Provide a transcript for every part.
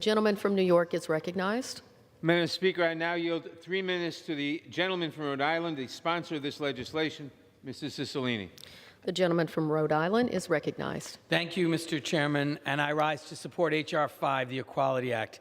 gentleman from New York is recognized. Madam Speaker, I now yield 3 minutes to the gentleman from Rhode Island, the sponsor of this legislation, Mrs. Cicilline. The gentleman from Rhode Island is recognized. Thank you, Mr. Chairman, and I rise to support H.R. 5, the Equality Act.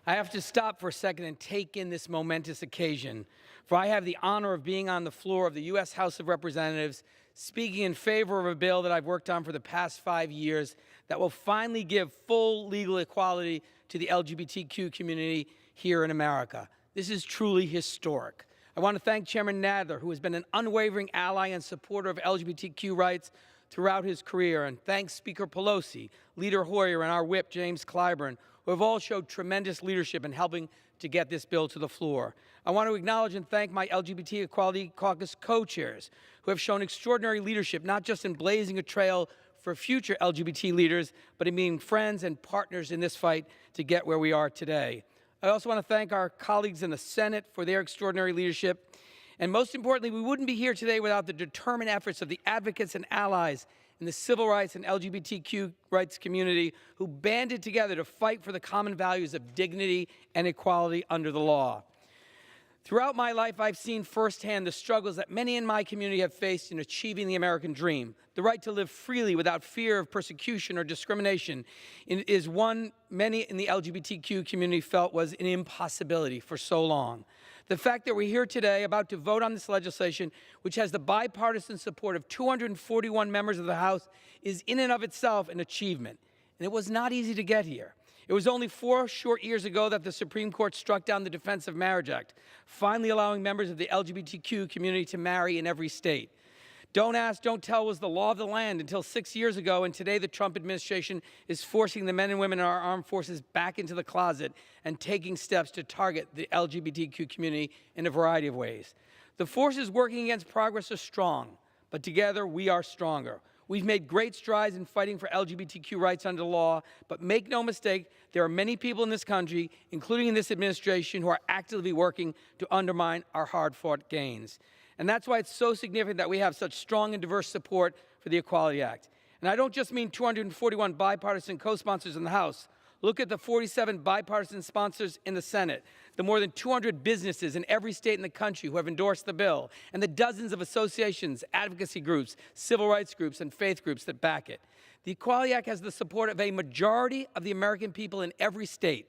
I have to stop for a second and take in this momentous occasion, for I have the honor of being on the floor of the U.S. House of Representatives speaking in favor of a bill that I've worked on for the past 5 years that will finally give full legal equality to the LGBTQ community here in America. This is truly historic. I want to thank Chairman Nadler, who has been an unwavering ally and supporter of LGBTQ rights throughout his career, and thanks Speaker Pelosi, Leader Hoyer, and our whip, James Clyburn, who have all showed tremendous leadership in helping to get this bill to the floor. I want to acknowledge and thank my LGBT Equality Caucus co-chairs, who have shown extraordinary leadership, not just in blazing a trail for future LGBT leaders, but in being friends and partners in this fight to get where we are today. I also want to thank our colleagues in the Senate for their extraordinary leadership. And most importantly, we wouldn't be here today without the determined efforts of the advocates and allies in the civil rights and LGBTQ rights community who banded together to fight for the common values of dignity and equality under the law. Throughout my life, I've seen firsthand the struggles that many in my community have faced in achieving the American dream. The right to live freely without fear of persecution or discrimination is one many in the LGBTQ community felt was an impossibility for so long. The fact that we're here today about to vote on this legislation, which has the bipartisan support of 241 members of the House, is in and of itself an achievement. And it was not easy to get here. It was only 4 short years ago that the Supreme Court struck down the Defense of Marriage Act, finally allowing members of the LGBTQ community to marry in every state. Don't ask, don't tell was the law of the land until 6 years ago, and today the Trump administration is forcing the men and women in our armed forces back into the closet and taking steps to target the LGBTQ community in a variety of ways. The forces working against progress are strong, but together we are stronger. We've made great strides in fighting for LGBTQ rights under the law, but make no mistake, there are many people in this country, including in this administration, who are actively working to undermine our hard-fought gains. And that's why it's so significant that we have such strong and diverse support for the Equality Act. And I don't just mean 241 bipartisan co-sponsors in the House. Look at the 47 bipartisan sponsors in the Senate, the more than 200 businesses in every state in the country who have endorsed the bill, and the dozens of associations, advocacy groups, civil rights groups, and faith groups that back it. The Equality Act has the support of a majority of the American people in every state.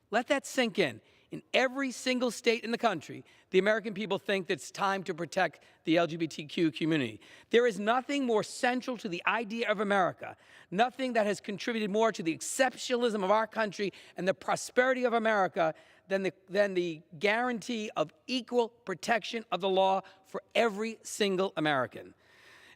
Let that sink in. In every single state in the country, the American people think that it's time to protect the LGBTQ community. There is nothing more central to the idea of America, nothing that has contributed more to the exceptionalism of our country and the prosperity of America than the guarantee of equal protection of the law for every single American.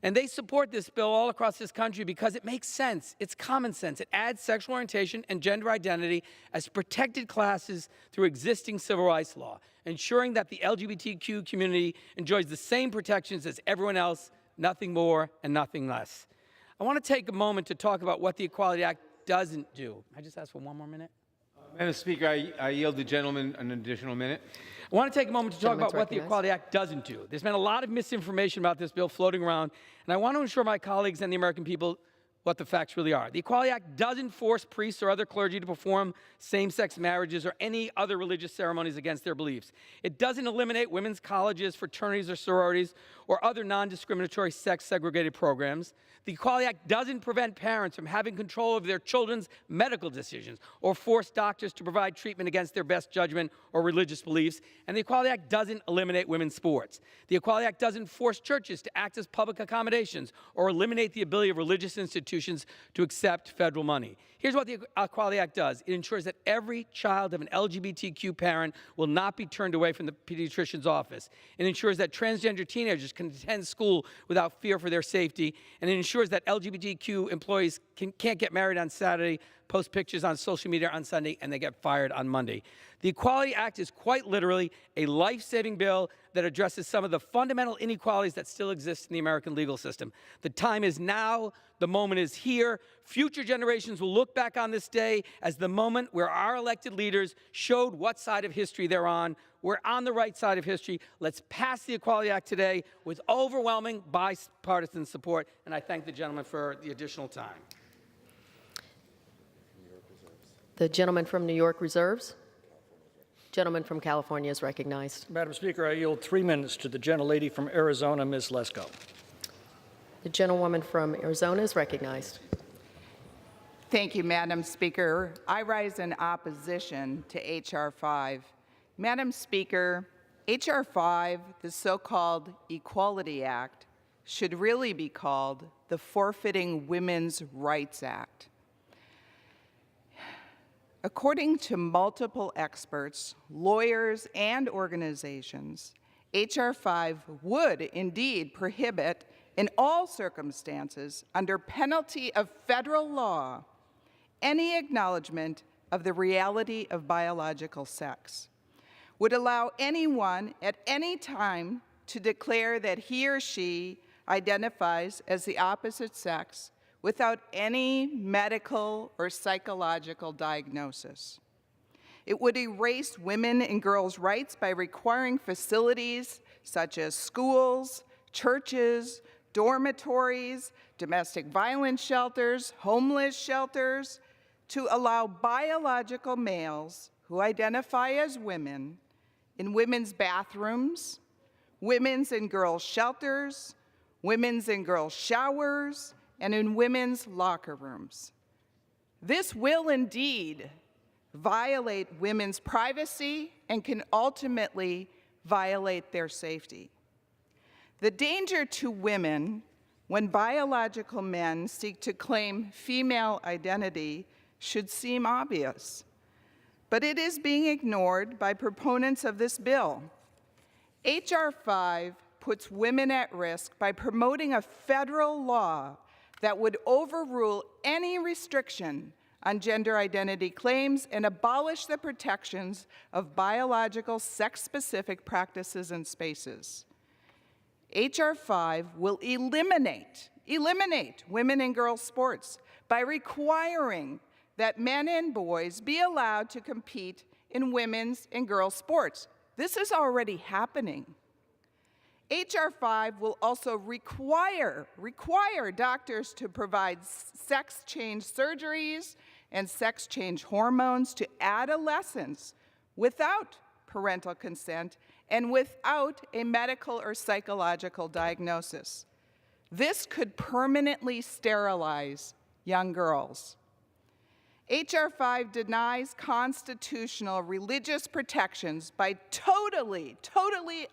And they support this bill all across this country because it makes sense. It's common sense. It adds sexual orientation and gender identity as protected classes through existing civil rights law, ensuring that the LGBTQ community enjoys the same protections as everyone else, nothing more and nothing less. I want to take a moment to talk about what the Equality Act doesn't do. I just ask for one more minute? Madam Speaker, I yield the gentleman an additional minute. I want to take a moment to talk about what the Equality Act doesn't do. There's been a lot of misinformation about this bill floating around, and I want to assure my colleagues and the American people what the facts really are. The Equality Act doesn't force priests or other clergy to perform same-sex marriages or any other religious ceremonies against their beliefs. It doesn't eliminate women's colleges, fraternities, or sororities, or other non-discriminatory sex-segregated programs. The Equality Act doesn't prevent parents from having control over their children's medical decisions or force doctors to provide treatment against their best judgment or religious beliefs. And the Equality Act doesn't eliminate women's sports. The Equality Act doesn't force churches to act as public accommodations or eliminate the ability of religious institutions to accept federal money. Here's what the Equality Act does. It ensures that every child of an LGBTQ parent will not be turned away from the pediatrician's office. It ensures that transgender teenagers can attend school without fear for their safety. And it ensures that LGBTQ employees can't get married on Saturday, post pictures on social media on Sunday, and they get fired on Monday. The Equality Act is quite literally a life-saving bill that addresses some of the fundamental inequalities that still exist in the American legal system. The time is now. The moment is here. Future generations will look back on this day as the moment where our elected leaders showed what side of history they're on. We're on the right side of history. Let's pass the Equality Act today with overwhelming bipartisan support, and I thank the gentleman for the additional time. The gentleman from New York reserves. Gentleman from California is recognized. Madam Speaker, I yield 3 minutes to the gentlelady from Arizona, Ms. Lesko. The gentlewoman from Arizona is recognized. Thank you, Madam Speaker. I rise in opposition to H.R. 5. Madam Speaker, H.R. 5, the so-called Equality Act, should really be called the Forfeiting Women's Rights Act. According to multiple experts, lawyers, and organizations, H.R. 5 would indeed prohibit, in all circumstances, under penalty of federal law, any acknowledgement of the reality of biological sex, would allow anyone at any time to declare that he or she identifies as the opposite sex without any medical or psychological diagnosis. It would erase women and girls' rights by requiring facilities such as schools, churches, dormitories, domestic violence shelters, homeless shelters, to allow biological males who identify as women in women's bathrooms, women's and girls' shelters, women's and girls' showers, and in women's locker rooms. This will indeed violate women's privacy and can ultimately violate their safety. The danger to women when biological men seek to claim female identity should seem obvious, but it is being ignored by proponents of this bill. H.R. 5 puts women at risk by promoting a federal law that would overrule any restriction on gender identity claims and abolish the protections of biological sex-specific practices and spaces. H.R. 5 will eliminate women and girls sports by requiring that men and boys be allowed to compete in women's and girls sports. This is already happening. H.R. 5 will also require doctors to provide sex change surgeries and sex change hormones to adolescents without parental consent and without a medical or psychological diagnosis. This could permanently sterilize young girls. H.R. 5 denies constitutional religious protections by totally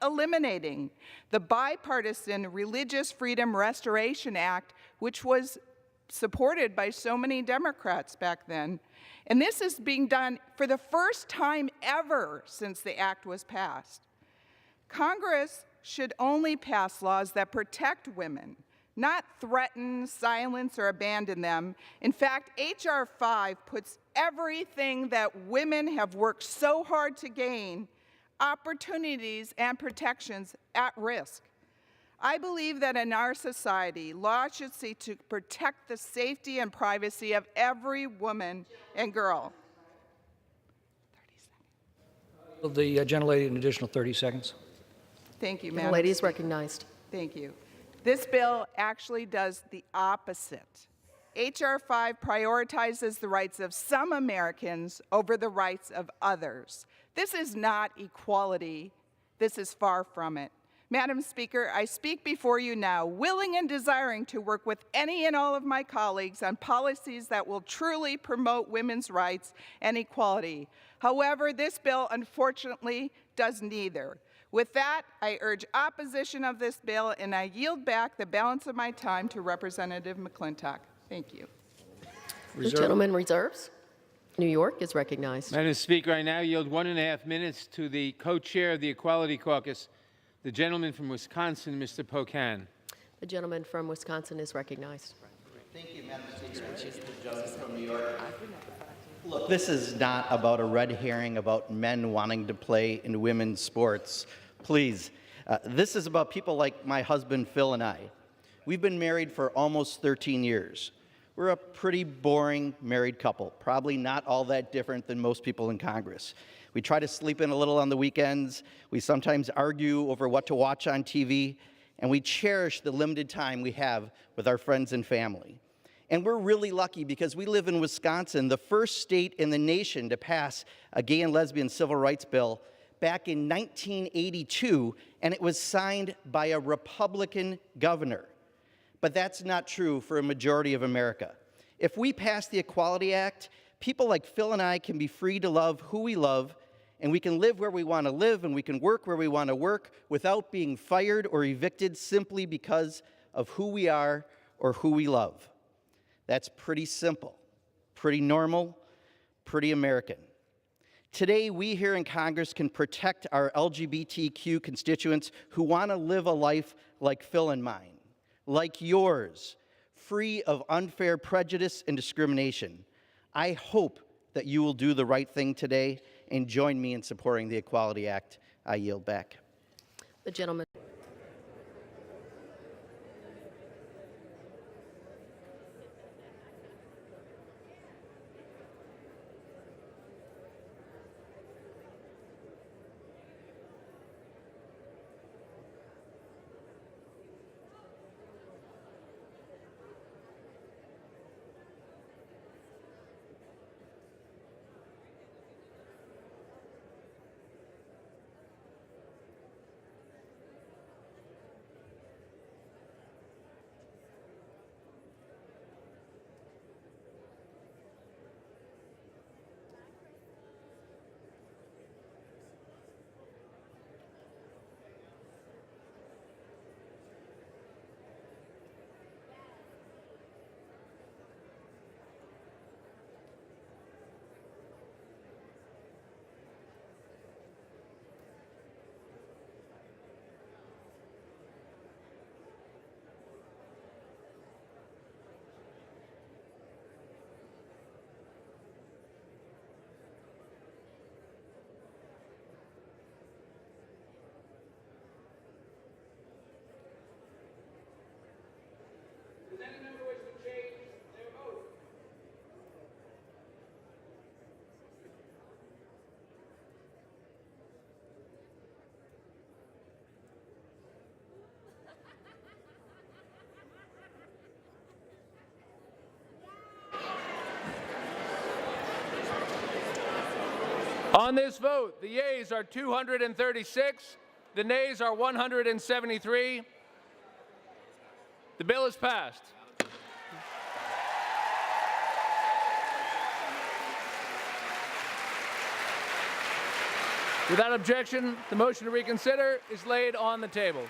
eliminating the bipartisan Religious Freedom Restoration Act, which was supported by so many Democrats back then. And this is being done for the first time ever since the act was passed. Congress should only pass laws that protect women, not threaten, silence, or abandon them. In fact, H.R. 5 puts everything that women have worked so hard to gain, opportunities and protections, at risk. I believe that in our society, law should seek to protect the safety and privacy of every woman and girl. 30 seconds. The gentlelady an additional 30 seconds. Thank you, The Madam lady is Speaker. recognized. Thank you. This bill actually does the opposite. H.R. 5 prioritizes the rights of some Americans over the rights of others. This is not equality. This is far from it. Madam Speaker, I speak before you now, willing and desiring to work with any and all of my colleagues on policies that will truly promote women's rights and equality. However, this bill unfortunately does neither. With that, I urge opposition of this bill, and I yield back the balance of my time to Representative McClintock. Thank you. The gentleman reserves. New York is recognized. Madam Speaker, I now yield 1.5 minutes to the co-chair of the Equality Caucus, the gentleman from Wisconsin, Mr. Pocan. The gentleman from Wisconsin is recognized. Thank you, Madam Speaker. This is the gentleman from New York. Look, this is not about a red herring about men wanting to play in women's sports. Please, this is about people like my husband, Phil, and I. We've been married for almost 13 years. We're a pretty boring married couple, probably not all that different than most people in Congress. We try to sleep in a little on the weekends. We sometimes argue over what to watch on TV, and we cherish the limited time we have with our friends and family. And we're really lucky because we live in Wisconsin, the first state in the nation to pass a gay and lesbian civil rights bill back in 1982, and it was signed by a Republican governor. But that's not true for a majority of America. If we pass the Equality Act, people like Phil and I can be free to love who we love, and we can live where we want to live, and we can work where we want to work without being fired or evicted simply because of who we are or who we love. That's pretty simple, pretty normal, pretty American. Today, we here in Congress can protect our LGBTQ constituents who want to live a life like Phil and mine, like yours, free of unfair prejudice and discrimination. I hope that you will do the right thing today and join me in supporting the Equality Act. I yield back. The gentleman. On this vote, the yeas are 236, the nays are 173. The bill is passed. Without objection, the motion to reconsider is laid on the table.